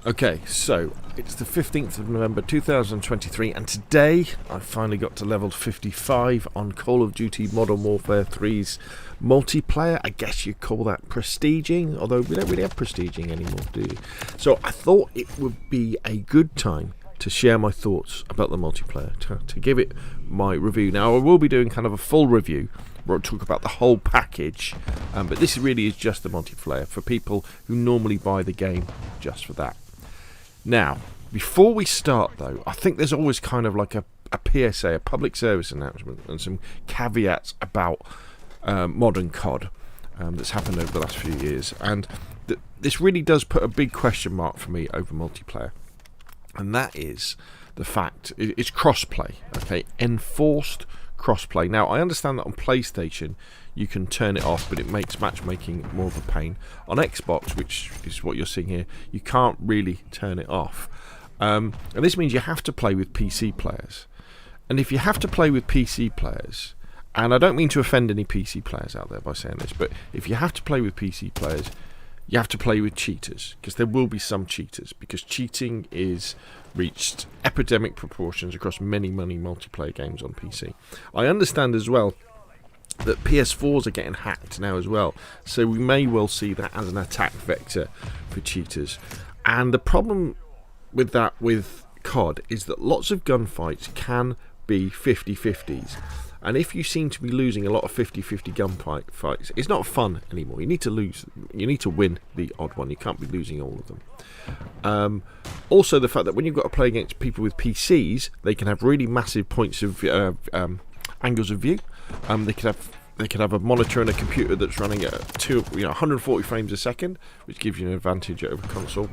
Okay, so it's the 15th of November 2023, and today I finally got to level 55 on Call of Duty Modern Warfare 3's multiplayer. I guess you'd call that prestiging, although we don't really have prestiging anymore, do you? So I thought it would be a good time to share my thoughts about the multiplayer, to give it my review. Now, I will be doing kind of a full review where I'll talk about the whole package, but this really is just the multiplayer for people who normally buy the game just for that. Now, before we start though, I think there's always kind of like a PSA, a public service announcement, and some caveats about modern COD that's happened over the last few years. And this really does put a big question mark for me over multiplayer. And that is the fact it's crossplay, okay? Enforced crossplay. Now, I understand that on PlayStation you can turn it off, but it makes matchmaking more of a pain. On Xbox, which is what you're seeing here, you can't really turn it off. And this means you have to play with PC players. And if you have to play with PC players, and I don't mean to offend any PC players out there by saying this, but if you have to play with PC players, you have to play with cheaters, because there will be some cheaters, because cheating is reached epidemic proportions across many multiplayer games on PC. I understand as well that PS4s are getting hacked now as well, so we may well see that as an attack vector for cheaters. And the problem with that with COD is that lots of gunfights can be 50-50s. And if you seem to be losing a lot of 50-50 gunfights, it's not fun anymore. You need to win the odd one. You can't be losing all of them. Also, the fact that when you've got to play against people with PCs, they can have really massive points of angles of view. They could have a monitor and a computer that's running at 140 frames a second, which gives you an advantage over console.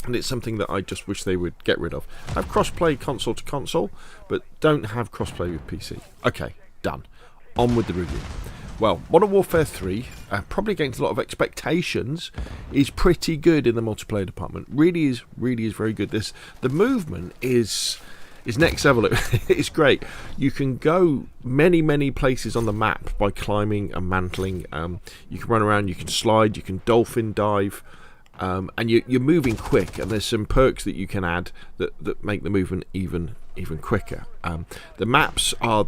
And it's something that I just wish they would get rid of. Have cross-play console to console, but don't have cross-play with PC. Okay, done. On with the review. Well, Modern Warfare 3, probably against a lot of expectations, is pretty good in the multiplayer department. Really is very good. The movement is next level. It's great. You can go many places on the map by climbing and mantling. You can run around, you can slide, you can dolphin dive. And you're moving quick, and there's some perks that you can add that make the movement even quicker. The maps are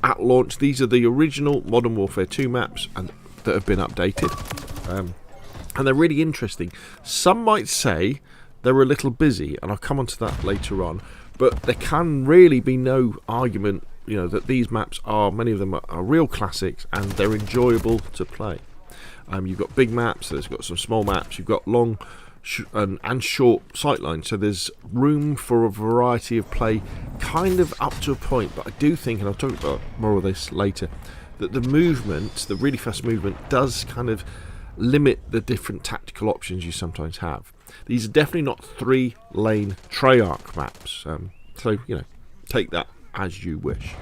at launch. These are the original Modern Warfare 2 maps and that have been updated, and they're really interesting. Some might say they're a little busy, and I'll come on to that later on, but there can really be no argument, that these maps many of them are real classics, and they're enjoyable to play. You've got big maps, there's got some small maps, you've got long and short sightlines, so there's room for a variety of play, kind of up to a point. But I do think, and I'll talk about more of this later, that the really fast movement, does kind of limit the different tactical options you sometimes have. These are definitely not 3-lane Treyarch maps, so take that as you wish.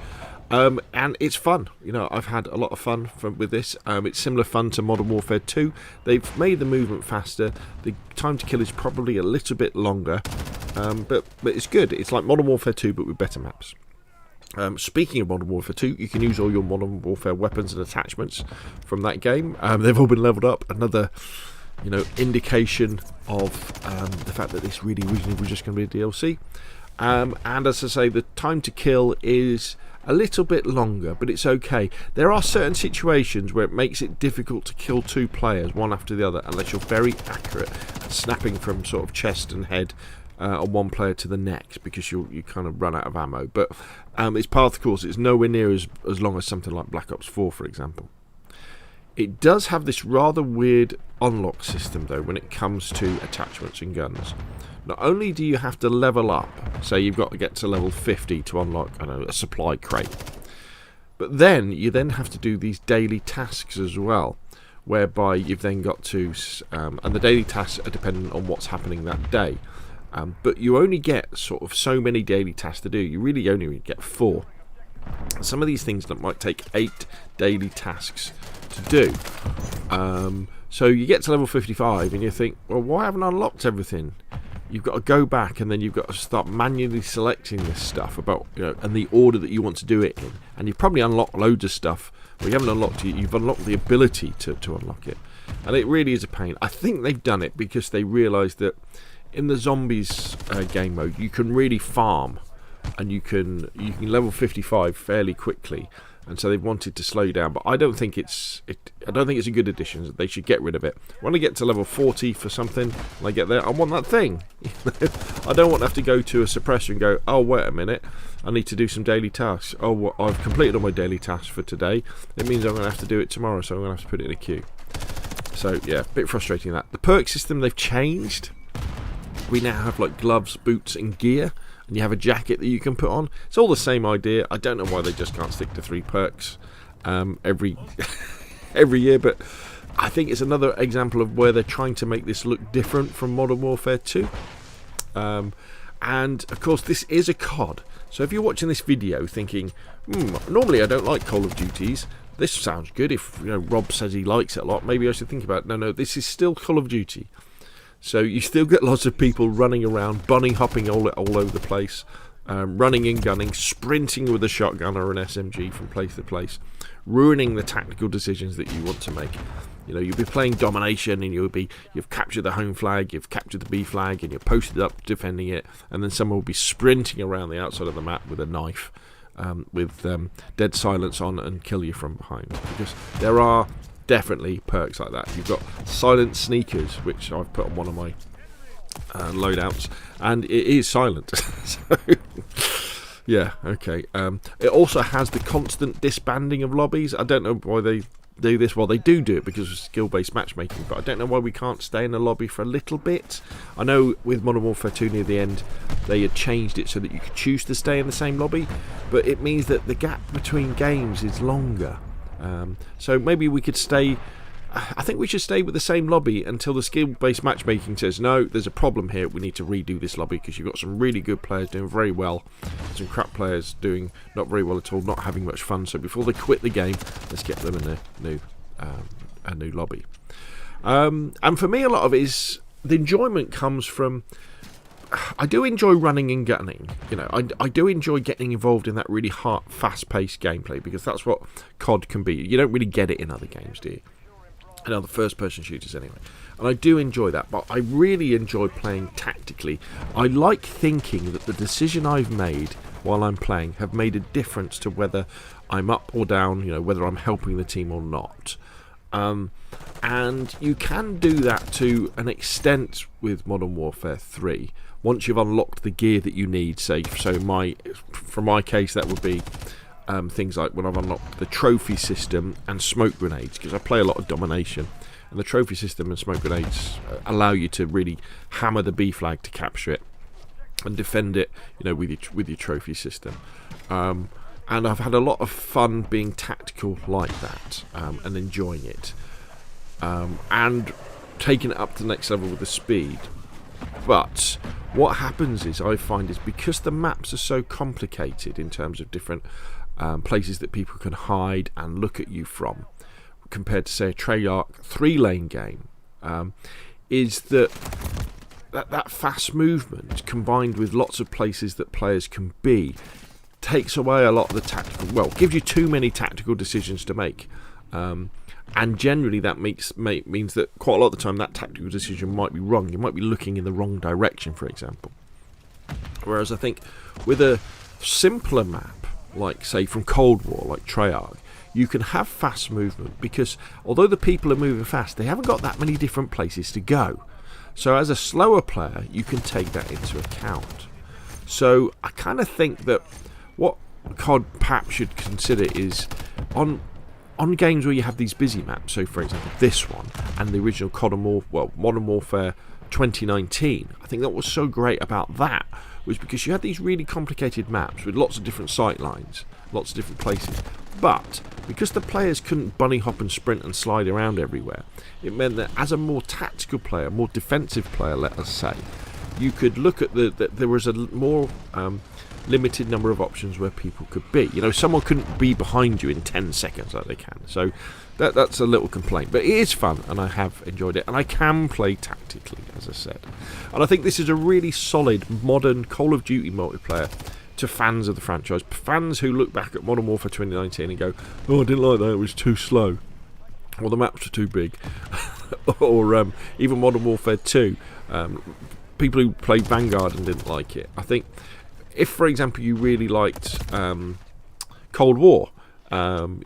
And it's fun. I've had a lot of fun with this. It's similar fun to Modern Warfare 2. They've made the movement faster. The time to kill is probably a little bit longer, but it's good. It's like Modern Warfare 2, but with better maps. Speaking of Modern Warfare 2, you can use all your Modern Warfare weapons and attachments from that game. They've all been leveled up. Another indication of the fact that this really was just going to be a DLC. And as I say, the time to kill is a little bit longer, but it's okay. There are certain situations where it makes it difficult to kill two players one after the other unless you're very accurate at snapping from sort of chest and head on one player to the next, because you kind of run out of ammo. But it's part of the course. It's nowhere near as long as something like Black Ops 4, for example. It does have this rather weird unlock system, though, when it comes to attachments and guns. Not only do you have to level up, say you've got to get to level 50 to unlock, a supply crate, but then you have to do these daily tasks as well, whereby you've then got to, and the daily tasks are dependent on what's happening that day, but you only get sort of so many daily tasks to do. You really only get 4. Some of these things that might take 8 daily tasks to do. So you get to level 55 and you think, well, why haven't I unlocked everything? You've got to go back, and then you've got to start manually selecting this stuff about, and the order that you want to do it in. And you've probably unlocked loads of stuff, but you haven't unlocked it. You've unlocked the ability to unlock it, and it really is a pain. I think they've done it because they realised that in the zombies game mode, you can really farm, and you can level 55 fairly quickly. And so they've wanted to slow down, but I don't think it's a good addition. They should get rid of it. When I get to level 40 for something, when I get there, I want that thing. I don't want to have to go to a suppressor and go, oh wait a minute, I need to do some daily tasks. Oh, well, I've completed all my daily tasks for today. It means I'm going to have to do it tomorrow, so I'm going to have to put it in a queue. So yeah, a bit frustrating that. The perk system they've changed. We now have like gloves, boots, and gear. And you have a jacket that you can put on. It's all the same idea. I don't know why they just can't stick to 3 perks every year, but I think it's another example of where they're trying to make this look different from Modern Warfare 2. And of course, this is a COD. So if you're watching this video thinking, normally I don't like Call of Duties, this sounds good. If Rob says he likes it a lot, maybe I should think about it. No, this is still Call of Duty. So you still get lots of people running around, bunny hopping all over the place, running and gunning, sprinting with a shotgun or an SMG from place to place, ruining the tactical decisions that you want to make. You'll be playing domination, and you've captured the home flag, you've captured the B flag, and you're posted up defending it, and then someone will be sprinting around the outside of the map with a knife, with dead silence on, and kill you from behind. Because there are definitely perks like that. You've got silent sneakers, which I've put on one of my loadouts, and it is silent. So yeah, okay. It also has the constant disbanding of lobbies. I don't know why they do this. Well, they do it because of skill-based matchmaking, but I don't know why we can't stay in a lobby for a little bit. I know with Modern Warfare 2 near the end, they had changed it so that you could choose to stay in the same lobby, but it means that the gap between games is longer. So maybe we could stay. I think we should stay with the same lobby until the skill-based matchmaking says, no, there's a problem here, we need to redo this lobby, because you've got some really good players doing very well, some crap players doing not very well at all, not having much fun. So before they quit the game, let's get them in a new lobby. And for me, a lot of it is the enjoyment comes from, I do enjoy running and gunning. I do enjoy getting involved in that really fast-paced gameplay, because that's what COD can be. You don't really get it in other games, do you? In other first-person shooters, anyway. And I do enjoy that, but I really enjoy playing tactically. I like thinking that the decision I've made while I'm playing have made a difference to whether I'm up or down, whether I'm helping the team or not. And you can do that to an extent with Modern Warfare 3. Once you've unlocked the gear that you need, say, for my case, that would be things like when I've unlocked the trophy system and smoke grenades, because I play a lot of domination, and the trophy system and smoke grenades allow you to really hammer the B flag to capture it and defend it, with your trophy system. And I've had a lot of fun being tactical like that, and enjoying it, and taking it up to the next level with the speed. But what happens is, I find, is because the maps are so complicated in terms of different places that people can hide and look at you from, compared to, say, a Treyarch 3-lane game, is that fast movement combined with lots of places that players can be takes away a lot of the tactical, gives you too many tactical decisions to make. And generally that means that quite a lot of the time that tactical decision might be wrong. You might be looking in the wrong direction, for example. Whereas I think with a simpler map, like, say, from Cold War, like Treyarch, you can have fast movement, because although the people are moving fast, they haven't got that many different places to go. So as a slower player, you can take that into account. So I kind of think that what COD perhaps should consider is on games where you have these busy maps, so for example this one and the original Modern Warfare 2019, I think that was so great about that was because you had these really complicated maps with lots of different sight lines, lots of different places, but because the players couldn't bunny hop and sprint and slide around everywhere, it meant that as a more tactical player, more defensive player, let us say, you could look at there was a more limited number of options where people could be. Someone couldn't be behind you in 10 seconds like they can. So that's a little complaint. But it is fun, and I have enjoyed it. And I can play tactically, as I said. And I think this is a really solid, modern Call of Duty multiplayer to fans of the franchise. Fans who look back at Modern Warfare 2019 and go, oh, I didn't like that, it was too slow. Or the maps were too big. Or even Modern Warfare 2. people who played Vanguard and didn't like it. I think if, for example, you really liked Cold War,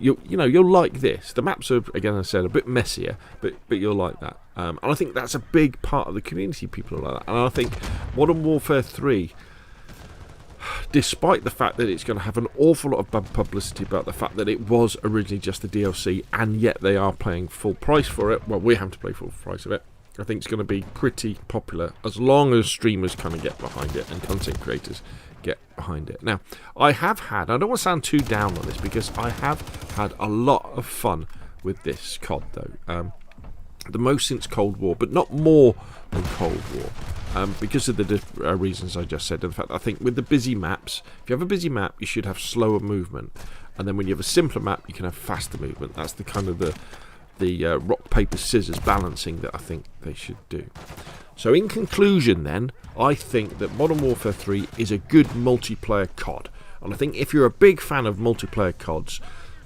you'll like this. The maps are, again, as I said, a bit messier, but you'll like that. And I think that's a big part of the community. People are like that. And I think Modern Warfare 3, despite the fact that it's going to have an awful lot of bad publicity about the fact that it was originally just the DLC, and yet they are paying full price for it. Well, we're having to pay full price of it. I think it's going to be pretty popular as long as streamers kind of get behind it and content creators get behind it. Now, I don't want to sound too down on this, because I have had a lot of fun with this COD though. The most since Cold War, but not more than Cold War, because of the reasons I just said. In fact, I think with the busy maps, if you have a busy map, you should have slower movement, and then when you have a simpler map, you can have faster movement. That's the kind of the rock paper scissors balancing that I think they should do. So in conclusion then, I think that Modern Warfare 3 is a good multiplayer COD, and I think if you're a big fan of multiplayer CODs,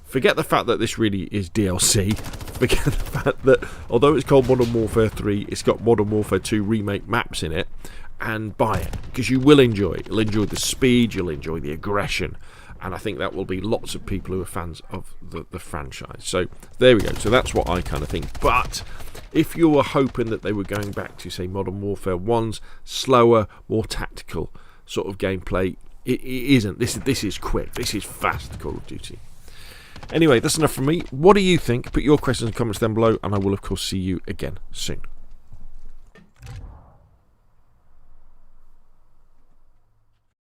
forget the fact that this really is DLC. Forget the fact that although it's called Modern Warfare 3, it's got Modern Warfare 2 remake maps in it, and buy it, because you will enjoy it. You'll enjoy the speed, you'll enjoy the aggression, and I think that will be lots of people who are fans of the franchise. So there we go. So that's what I kind of think. But if you were hoping that they were going back to, say, Modern Warfare 1's slower, more tactical sort of gameplay, it isn't. This is quick. This is fast Call of Duty. Anyway, that's enough from me. What do you think? Put your questions and comments down below, and I will, of course, see you again soon.